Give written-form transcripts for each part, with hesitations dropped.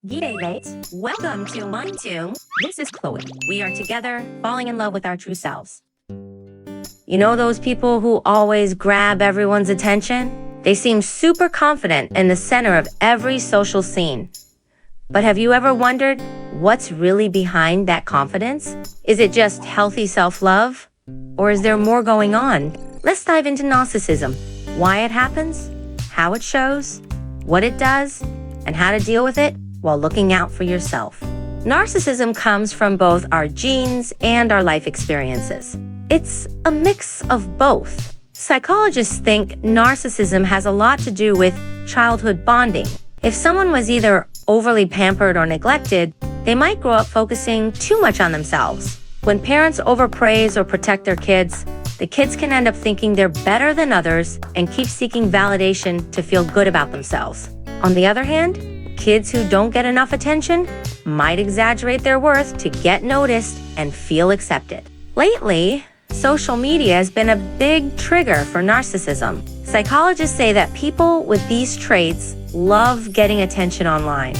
G'day, mates. Welcome to Mind Tune. This is Chloe. We are together, falling in love with our true selves. You know those people who always grab everyone's attention? They seem super confident in the center of every social scene. But have you ever wondered what's really behind that confidence? Is it just healthy self-love? Or is there more going on? Let's dive into narcissism. Why it happens, how it shows, what it does, and how to deal with it while looking out for yourself. Narcissism comes from both our genes and our life experiences. It's a mix of both. Psychologists think narcissism has a lot to do with childhood bonding. If someone was either overly pampered or neglected, they might grow up focusing too much on themselves. When parents overpraise or protect their kids, the kids can end up thinking they're better than others and keep seeking validation to feel good about themselves. On the other hand, kids who don't get enough attention might exaggerate their worth to get noticed and feel accepted. Lately, social media has been a big trigger for narcissism. Psychologists say that people with these traits love getting attention online,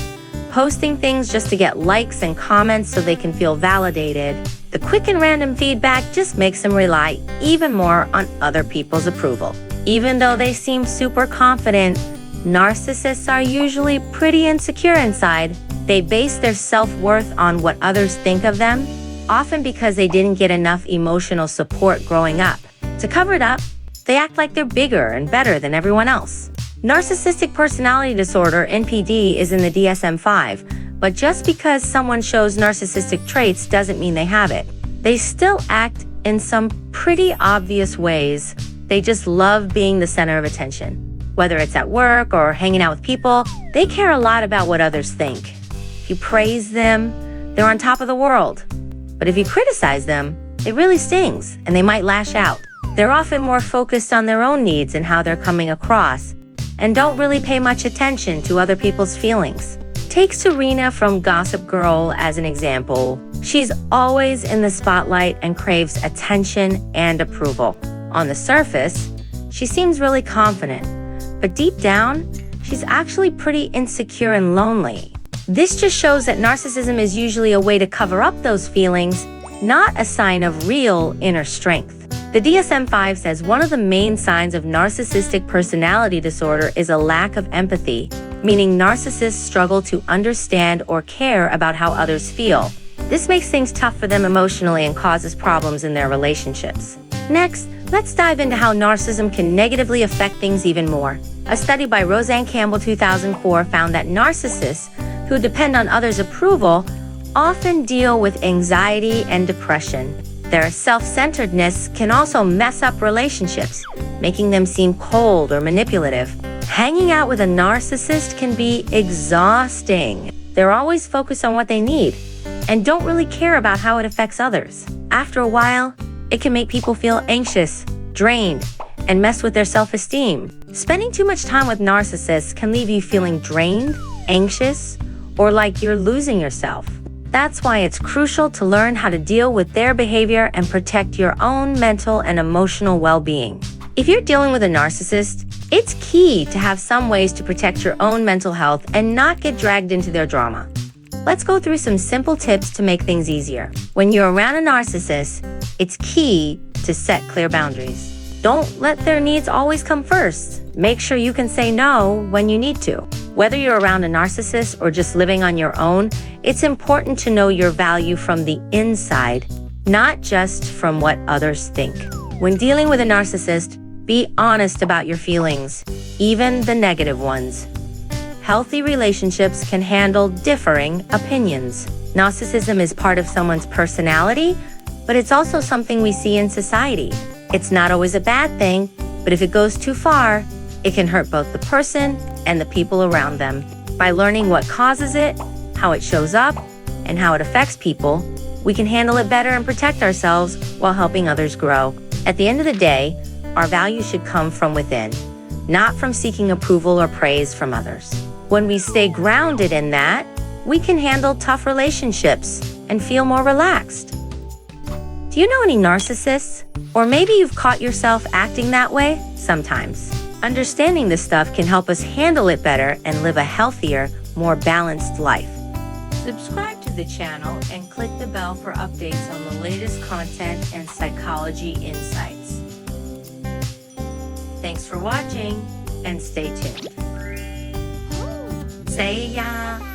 posting things just to get likes and comments so they can feel validated. The quick and random feedback just makes them rely even more on other people's approval. Even though they seem super confident, narcissists are usually pretty insecure inside. They base their self-worth on what others think of them, often because they didn't get enough emotional support growing up. To cover it up, they act like they're bigger and better than everyone else. Narcissistic personality disorder, NPD, is in the DSM-5, but just because someone shows narcissistic traits doesn't mean they have it. They still act in some pretty obvious ways. They just love being the center of attention. Whether it's at work or hanging out with people, they care a lot about what others think. If you praise them, they're on top of the world. But if you criticize them, it really stings, and they might lash out. They're often more focused on their own needs and how they're coming across, and don't really pay much attention to other people's feelings. Take Serena from Gossip Girl as an example. She's always in the spotlight and craves attention and approval. On the surface, she seems really confident, but deep down, she's actually pretty insecure and lonely. This just shows that narcissism is usually a way to cover up those feelings, not a sign of real inner strength. The DSM-5 says one of the main signs of narcissistic personality disorder is a lack of empathy, meaning narcissists struggle to understand or care about how others feel. This makes things tough for them emotionally and causes problems in their relationships. Next, let's dive into how narcissism can negatively affect things even more. A study by Roseanne Campbell 2004 found that narcissists who depend on others' approval often deal with anxiety and depression. Their self-centeredness can also mess up relationships, making them seem cold or manipulative. Hanging out with a narcissist can be exhausting. They're always focused on what they need and don't really care about how it affects others. After a while, it can make people feel anxious, drained, and mess with their self-esteem. Spending too much time with narcissists can leave you feeling drained, anxious, or like you're losing yourself. That's why it's crucial to learn how to deal with their behavior and protect your own mental and emotional well-being. If you're dealing with a narcissist, it's key to have some ways to protect your own mental health and not get dragged into their drama. Let's go through some simple tips to make things easier. When you're around a narcissist, it's key to set clear boundaries. Don't let their needs always come first. Make sure you can say no when you need to. Whether you're around a narcissist or just living on your own, it's important to know your value from the inside, not just from what others think. When dealing with a narcissist, be honest about your feelings, even the negative ones. Healthy relationships can handle differing opinions. Narcissism is part of someone's personality, but it's also something we see in society. It's not always a bad thing, but if it goes too far, it can hurt both the person and the people around them. By learning what causes it, how it shows up, and how it affects people, we can handle it better and protect ourselves while helping others grow. At the end of the day, our value should come from within, not from seeking approval or praise from others. When we stay grounded in that, we can handle tough relationships and feel more relaxed. Do you know any narcissists? Or maybe you've caught yourself acting that way sometimes. Understanding this stuff can help us handle it better and live a healthier, more balanced life. Subscribe to the channel and click the bell for updates on the latest content and psychology insights. Thanks for watching and stay tuned. Say ya!